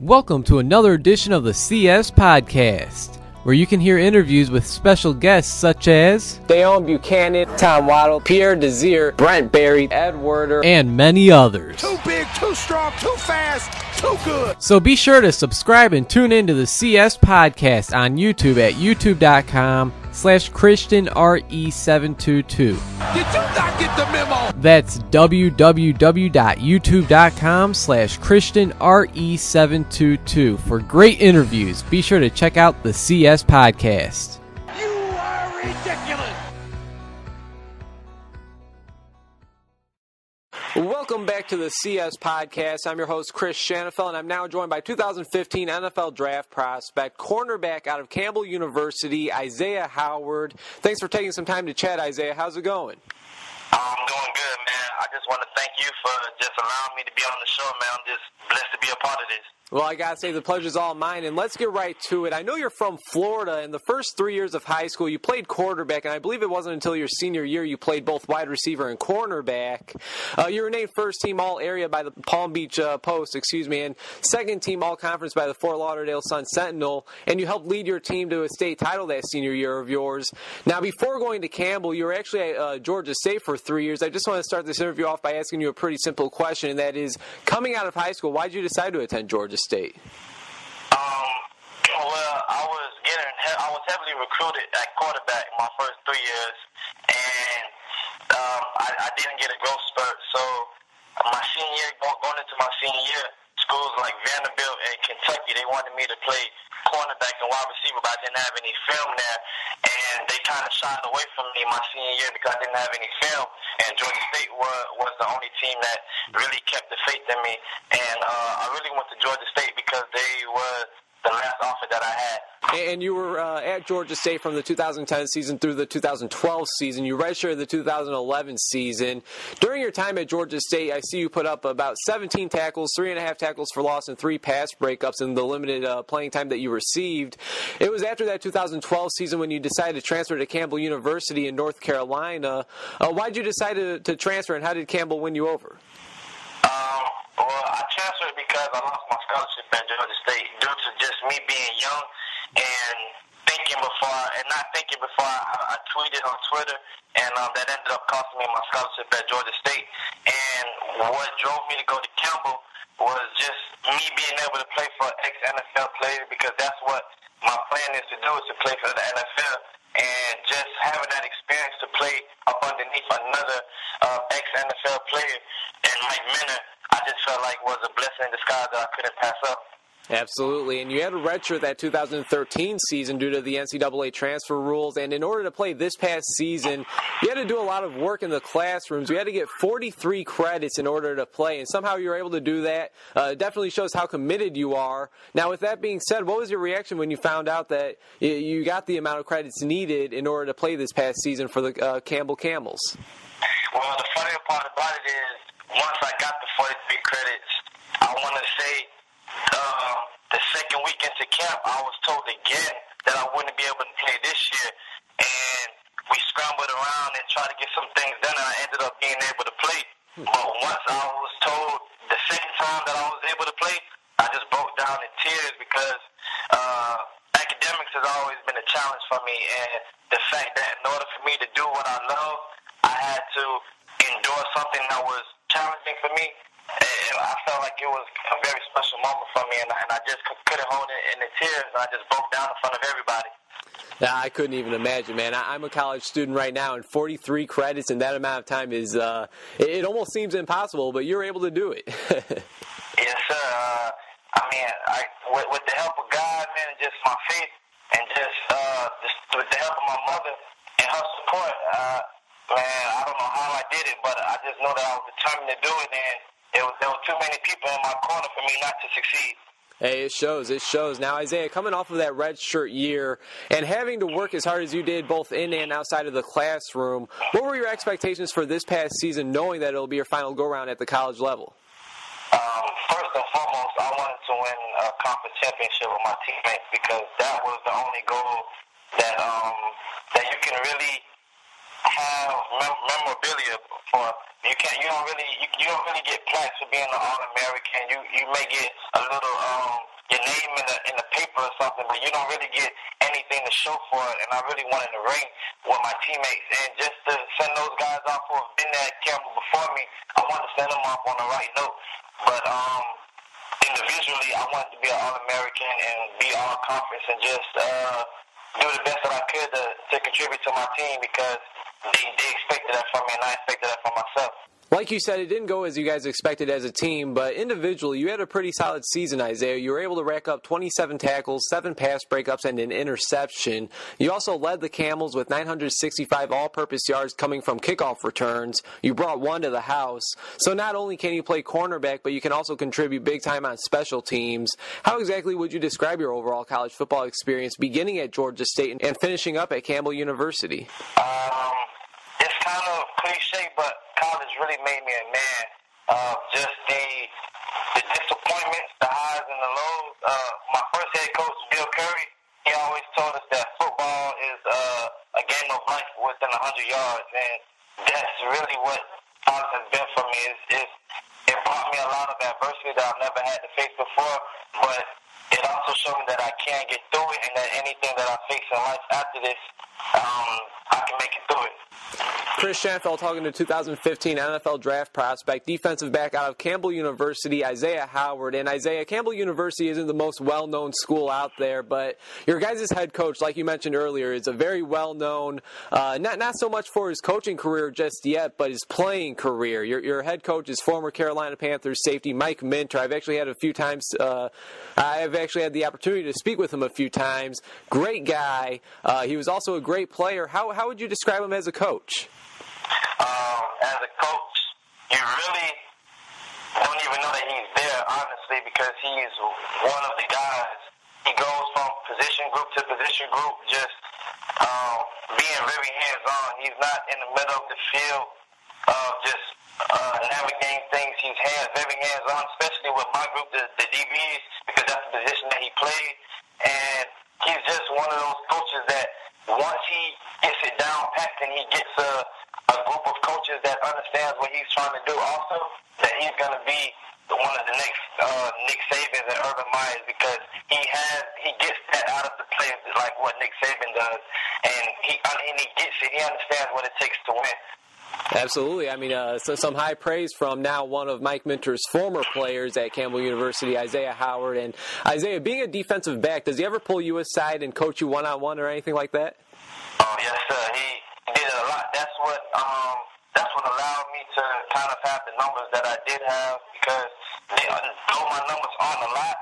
Welcome to another edition of the CS Podcast, where you can hear interviews with special guests such as Dale Buchanan, Tom Waddle, Pierre Desir, Brent Berry, Ed Werder, and many others. Too big, too strong, too fast, too good. So be sure to subscribe and tune in to the CS Podcast on YouTube at youtube.com/ChristianRE722. Did you not get the memo? That's www.youtube.com/ChristianRE722 for great interviews. Be sure to check out the CS Podcast. You are ridiculous. Welcome back to the CS Podcast. I'm your host, Chris Shanafelt, and I'm now joined by 2015 NFL Draft prospect, cornerback out of Campbell University, Isaiah Howard. Thanks for taking some time to chat, Isaiah. How's it going? I'm doing good, man. I just want to thank you for just allowing me to be on the show, man. I'm just blessed to be a part of this. Well, I got to say the pleasure's all mine, and let's get right to it. I know you're from Florida, and the first 3 years of high school, you played quarterback, and I believe it wasn't until your senior year you played both wide receiver and cornerback. You were named first-team All-Area by the Palm Beach Post, and second-team All-Conference by the Fort Lauderdale Sun-Sentinel, and you helped lead your team to a state title that senior year of yours. Now, before going to Campbell, you were actually at Georgia State for 3 years. I just want to start this interview off by asking you a pretty simple question, and that is, coming out of high school, why did you decide to attend Georgia State? Well, I was heavily recruited at quarterback my first 3 years, and I didn't get a growth spurt. So my senior year, going into my senior year, schools like Vanderbilt and Kentucky, they wanted me to play cornerback and wide receiver, but I didn't have any film there, and they kind of shied away from me my senior year because I didn't have any film, and Georgia State was the only team that really kept the faith in me, and I really went to Georgia State because they were the last offer that I had. And you were at Georgia State from the 2010 season through the 2012 season. You redshirted the 2011 season. During your time at Georgia State, I see you put up about 17 tackles, 3.5 tackles for loss, and 3 pass breakups in the limited playing time that you received. It was after that 2012 season when you decided to transfer to Campbell University in North Carolina. Why did you decide to transfer, and how did Campbell win you over? Well, I transferred because I lost my scholarship at Georgia State due to just me being young and not thinking before I tweeted on Twitter, and that ended up costing me my scholarship at Georgia State. And what drove me to go to Campbell was just me being able to play for an ex-NFL player, because that's what my plan is to do, is to play for the NFL. And just having that experience to play up underneath another ex-NFL player and Mike Minner, I just felt like was a blessing in disguise that I couldn't pass up. Absolutely, and you had a redshirt that 2013 season due to the NCAA transfer rules, and in order to play this past season, you had to do a lot of work in the classrooms. You had to get 43 credits in order to play, and somehow you were able to do that. It definitely shows how committed you are. Now, with that being said, what was your reaction when you found out that you got the amount of credits needed in order to play this past season for the Campbell Camels? Well, the funny part about it is, once I got the 43 credits, I want to say the second week into camp, I was told again that I wouldn't be able to play this year. And we scrambled around and tried to get some things done, and I ended up being able to play. But once I was told the second time that I was able to play, I just broke down in tears because academics has always been a challenge for me. And the fact that in order for me to do what I love, I had to endure something that was challenging for me. And I felt like it was a very special moment for me, and I just couldn't hold it in the tears, and I just broke down in front of everybody. Yeah, I couldn't even imagine, man. I'm a college student right now, and 43 credits in that amount of time is, it almost seems impossible, but you're able to do it. Yes, sir. With the help of God, man, and just my faith, and just with the help of my mother and her support, man, I don't know how I did it, but I just know that I was determined to do it, and there were too many people in my corner for me not to succeed. Hey, it shows. It shows. Now, Isaiah, coming off of that redshirt year and having to work as hard as you did both in and outside of the classroom, what were your expectations for this past season, knowing that it'll be your final go-round at the college level? First and foremost, I wanted to win a conference championship with my teammates, because that was the only goal that you can really have memorabilia for. You don't really get plaques for being an All-American. You may get a little paper or something, but you don't really get anything to show for it. And I really wanted to ring with my teammates. And just to send those guys off who have been there at Campbell before me, I wanted to send them off on the right note. But individually, I wanted to be an All-American and be All-Conference and just do the best that I could to contribute to my team, because they expected that from me and I expected that from myself. Like you said, it didn't go as you guys expected as a team, but individually, you had a pretty solid season, Isaiah. You were able to rack up 27 tackles, 7 pass breakups, and an interception. You also led the Camels with 965 all-purpose yards coming from kickoff returns. You brought one to the house. So not only can you play cornerback, but you can also contribute big time on special teams. How exactly would you describe your overall college football experience beginning at Georgia State and finishing up at Campbell University? It's kind of cliche, but college really made me a man. Just the disappointments, the highs and the lows. My first head coach, Bill Curry, he always told us that football is a game of life within 100 yards, and that's really what college has been for me. It brought me a lot of adversity that I've never had to face before, but it also showed me that I can get through it, and that anything that I face in life after this, I can make it through it. Chris Shanafelt talking to 2015 NFL draft prospect, defensive back out of Campbell University, Isaiah Howard. And Isaiah, Campbell University isn't the most well-known school out there, but your guys' head coach, like you mentioned earlier, is a very well-known, not so much for his coaching career just yet, but his playing career. Your head coach is former Carolina Panthers safety Mike Minter. I've actually had the opportunity to speak with him a few times. Great guy. He was also a great player. How would you describe him as a coach? As a coach, you really don't even know that he's there, honestly, because he's one of the guys. He goes from position group to position group, just being very hands-on. He's not in the middle of the field, just navigating things. He's very hands-on, especially with my group, the DBs, because that's the position that he played. And he's just one of those coaches that once he gets it down packed and he gets a group of coaches that understands what he's trying to do also, that he's going to be one of the next Nick Sabans and Urban Meyers, because he gets that out of the players like what Nick Saban does, and he gets it. He understands what it takes to win. Absolutely. I mean, so some high praise from now one of Mike Minter's former players at Campbell University, Isaiah Howard. And Isaiah, being a defensive back, does he ever pull you aside and coach you one-on-one or anything like that? Oh, yes, sir. He did it a lot. That's what allowed me to kind of have the numbers that I did have, because though my numbers aren't a lot,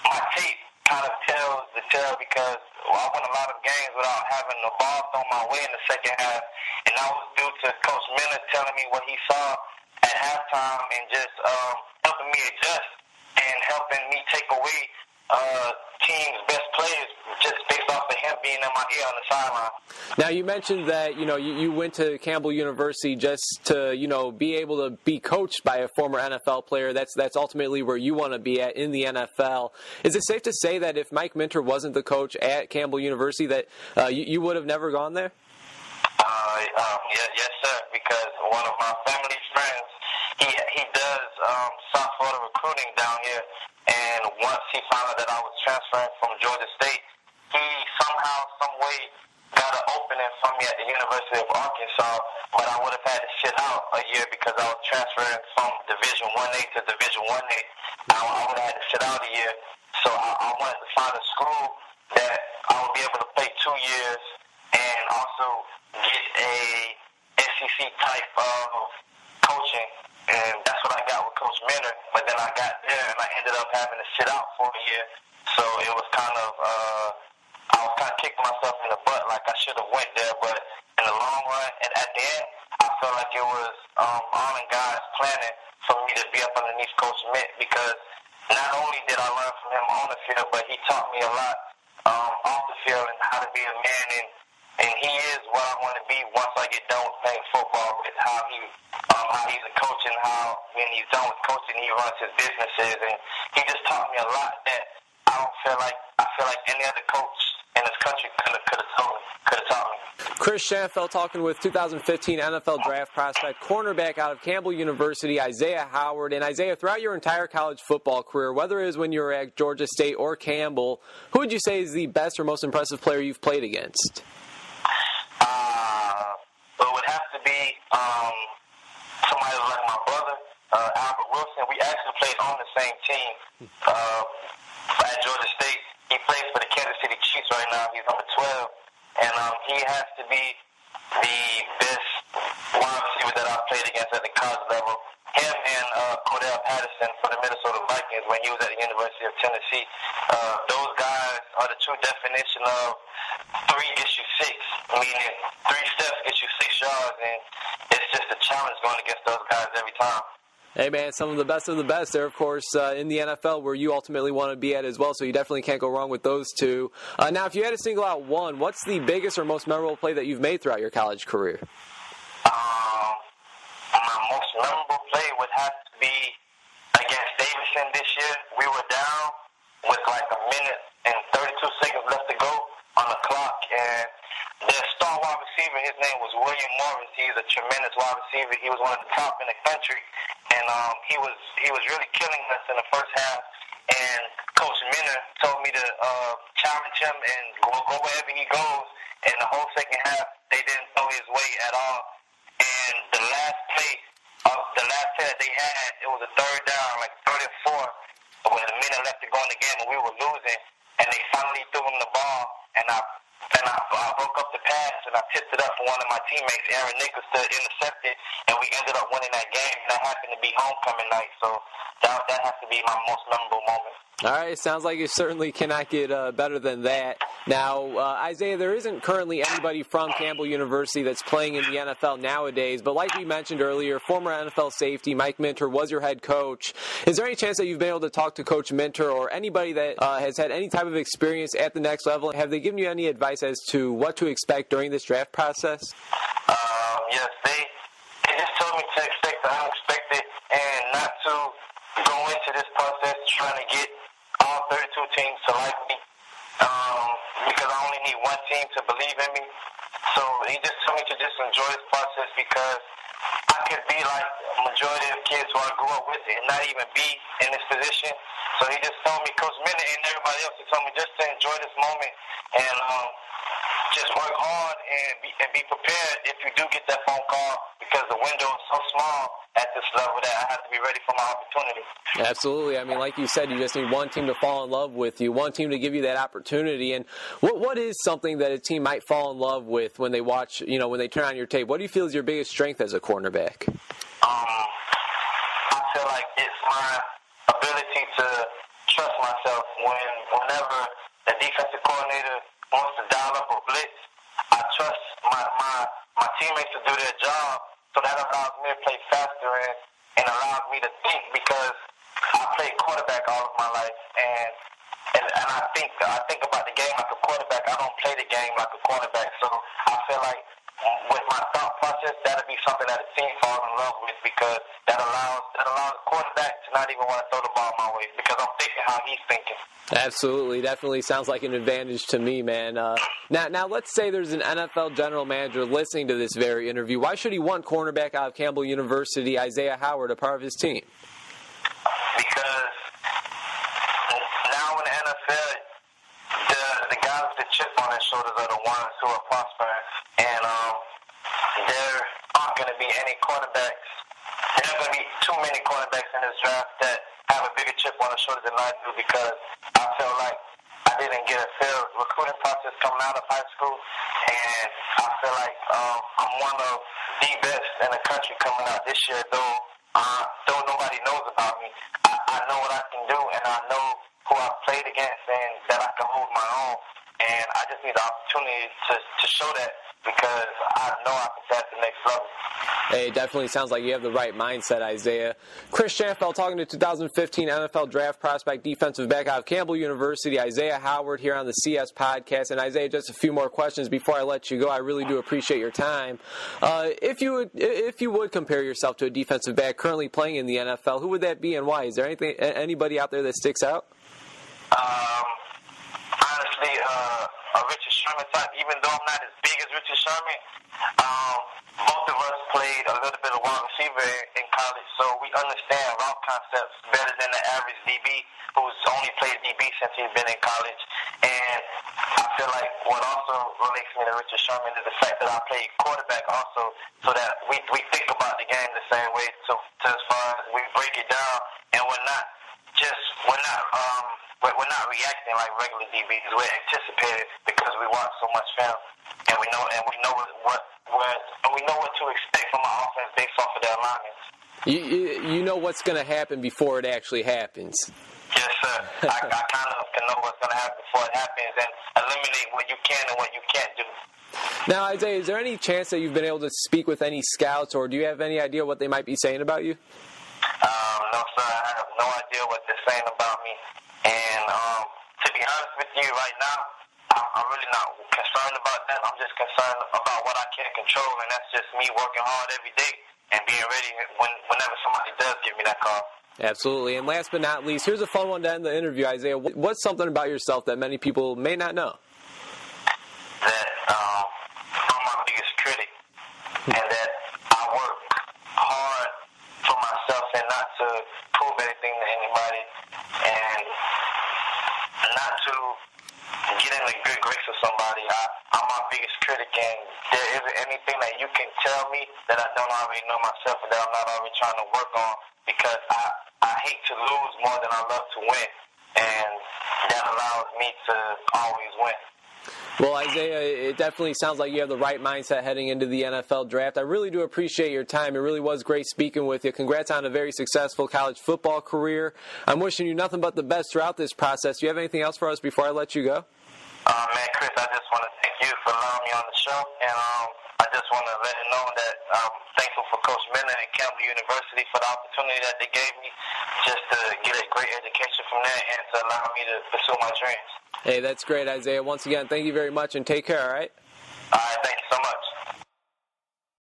my tape kind of tells the tale, because I won a lot of games without having the ball thrown my way in the second half, and that was due to Coach Miller telling me what he saw at halftime and just helping me adjust and helping me take away team's best players just based off of him being in my ear on the sideline. Now, you mentioned that, you went to Campbell University just to, be able to be coached by a former NFL player. That's ultimately where you want to be at in the NFL. Is it safe to say that if Mike Minter wasn't the coach at Campbell University that you would have never gone there? Yes, sir, because one of my family friends, he does South Florida recruiting down here, and once he found out that I was transferring from Georgia State, he somehow, some way got an opening for me at the University of Arkansas, but I would have had to sit out a year because I was transferring from Division 1A to Division 1A. I would have had to sit out a year, so I wanted to find a school that I would be able to play 2 years and also get a SEC type of coaching, and that's what I got with Coach Minter. But then I got there and I ended up having to sit out for a year, so it was kind of I was kind of kicking myself in the butt, like I should have went there. But in the long run, and at the end, I felt like it was all in God's planning for me to be up underneath Coach Mint, because not only did I learn from him on the field, but he taught me a lot off the field and how to be a man, and he is what I want to be once I get done with playing football, with how he's a coach, and how when he's done with coaching, he runs his businesses, and he just taught me a lot that I feel like any other coach in this country could have taught me. Chris Shanafelt talking with 2015 NFL draft prospect, cornerback out of Campbell University, Isaiah Howard. And Isaiah, throughout your entire college football career, whether it is when you were at Georgia State or Campbell, who would you say is the best or most impressive player you've played against? It would have to be somebody like my brother, Albert Wilson. We actually played on the same team at Georgia State. He plays for the Kansas City Chiefs right now. He's number 12. And he has to be the best wide receiver that I've played against at the college level. Him and Cordell Patterson for the Minnesota Vikings when he was at the University of Tennessee. Those guys are the true definition of 3 gets you 6, meaning 3 steps gets you 6 yards, and it's just a challenge going against those guys every time. Hey, man, some of the best there, of course, in the NFL where you ultimately want to be at as well, so you definitely can't go wrong with those two. Now, if you had to single out one, what's the biggest or most memorable play that you've made throughout your college career? My most memorable play would have to be against Davidson this year. We were down with like a minute and 32 seconds left to go on the clock, and their star wide receiver, his name was William Morris. He's a tremendous wide receiver. He was one of the top in the country, and he was really killing us in the first half. And Coach Minter told me to challenge him and go wherever he goes. And the whole second half, they didn't throw his way at all. And the last play that they had, it was a third down, like 34, with a minute left to go in the game, and we were losing. And they finally threw him the ball, and I broke up the pass, and I tipped it up for one of my teammates, Aaron Nichols, to intercept it, and we ended up winning that game. And that happened to be homecoming night, so that has to be my most memorable moment. All right, sounds like you certainly cannot get better than that. Now, Isaiah, there isn't currently anybody from Campbell University that's playing in the NFL nowadays, but like we mentioned earlier, former NFL safety Mike Minter was your head coach. Is there any chance that you've been able to talk to Coach Minter or anybody that has had any type of experience at the next level? Have they given you any advice as to what to expect during this draft process? Yes, they just told me to expect the unexpected and not to go into this process trying to get all 32 teams to like me, because I only need one team to believe in me. So he just told me to just enjoy this process, because I could be like a majority of kids who I grew up with and not even be in this position. So he just told me, Coach Minter and everybody else, he told me just to enjoy this moment and just work hard and be prepared if you do get that phone call, because the window is so small at this level that I have to be ready for my opportunity. Absolutely. I mean, like you said, you just need one team to fall in love with you, one team to give you that opportunity. And what is something that a team might fall in love with when they watch, when they turn on your tape? What do you feel is your biggest strength as a cornerback? I feel like it's my ability to trust myself. Whenever the defensive coordinator wants to dial up a blitz, I trust my teammates to do their job, so that allows me to play faster and allows me to think, because I played quarterback all of my life, and I think about the game like a quarterback. I don't play the game like a cornerback, so I feel like with my thought process, that'll be something that a team falls in love with, because that allows the quarterback to not even want to throw the ball my way, because I'm thinking how he's thinking. Absolutely. Definitely sounds like an advantage to me, man. Now, let's say there's an NFL general manager listening to this very interview. Why should he want cornerback out of Campbell University, Isaiah Howard, a part of his team? Because now in the NFL, the guys with the chip on their shoulders are the ones who are prospering. And there aren't going to be any cornerbacks. There aren't going to be too many cornerbacks in this draft that have a bigger chip on their shoulders than I do, because I feel like I didn't get a fair recruiting process coming out of high school, and I feel like I'm one of the best in the country coming out this year, though nobody knows about me. I know what I can do, and I know who I've played against, and that I can hold my own. And I just need the opportunity to show that, because I know I can pass the next level. Hey, it definitely sounds like you have the right mindset, Isaiah. Chris Shanafelt talking to 2015 NFL draft prospect defensive back out of Campbell University, Isaiah Howard, here on the CS podcast. And Isaiah, just a few more questions before I let you go. I really do appreciate your time. If you would compare yourself to a defensive back currently playing in the NFL, who would that be and why? Is there anybody out there that sticks out? Honestly, a Richard Sherman type, even though I'm not as big as Richard Sherman. Both of us played a little bit of wide receiver in college, so we understand route concepts better than the average DB who's only played DB since he's been in college. And I feel like what also relates me to Richard Sherman is the fact that I played quarterback also, so that we think about the game the same way. So as far as we break it down, and we're not reacting like regular DBs. We're anticipating because we watch so much film, and we know what to expect from our offense based off of their alignments. You know what's going to happen before it actually happens. Yes, sir. I kind of can know what's going to happen before it happens and eliminate what you can and what you can't do. Now, Isaiah, is there any chance that you've been able to speak with any scouts, or do you have any idea what they might be saying about you? No, sir. I have no idea what they're saying about me. And to be honest with you, right now, I'm really not concerned about that. I'm just concerned about what I can control, and that's just me working hard every day and being ready whenever somebody does give me that call. Absolutely. And last but not least, here's a fun one to end the interview, Isaiah. What's something about yourself that many people may not know? That I'm my biggest critic, and that I work hard for myself and not to prove anything to anybody, and not to get in the good grace of somebody. I'm my biggest critic, and there isn't anything that you can tell me that I don't already know myself and that I'm not already trying to work on, because I hate to lose more than I love to win, and that allows me to always win. Well, Isaiah, it definitely sounds like you have the right mindset heading into the NFL draft. I really do appreciate your time. It really was great speaking with you. Congrats on a very successful college football career. I'm wishing you nothing but the best throughout this process. Do you have anything else for us before I let you go? Man, Chris, I just want to thank you for allowing me on the show, and I just want to let you know that I'm thankful for Coach Miller and Campbell University for the opportunity that they gave me just to get a great education from there and to allow me to pursue my dreams. Hey, that's great, Isaiah. Once again, thank you very much, and take care, all right? All right, thank you so much.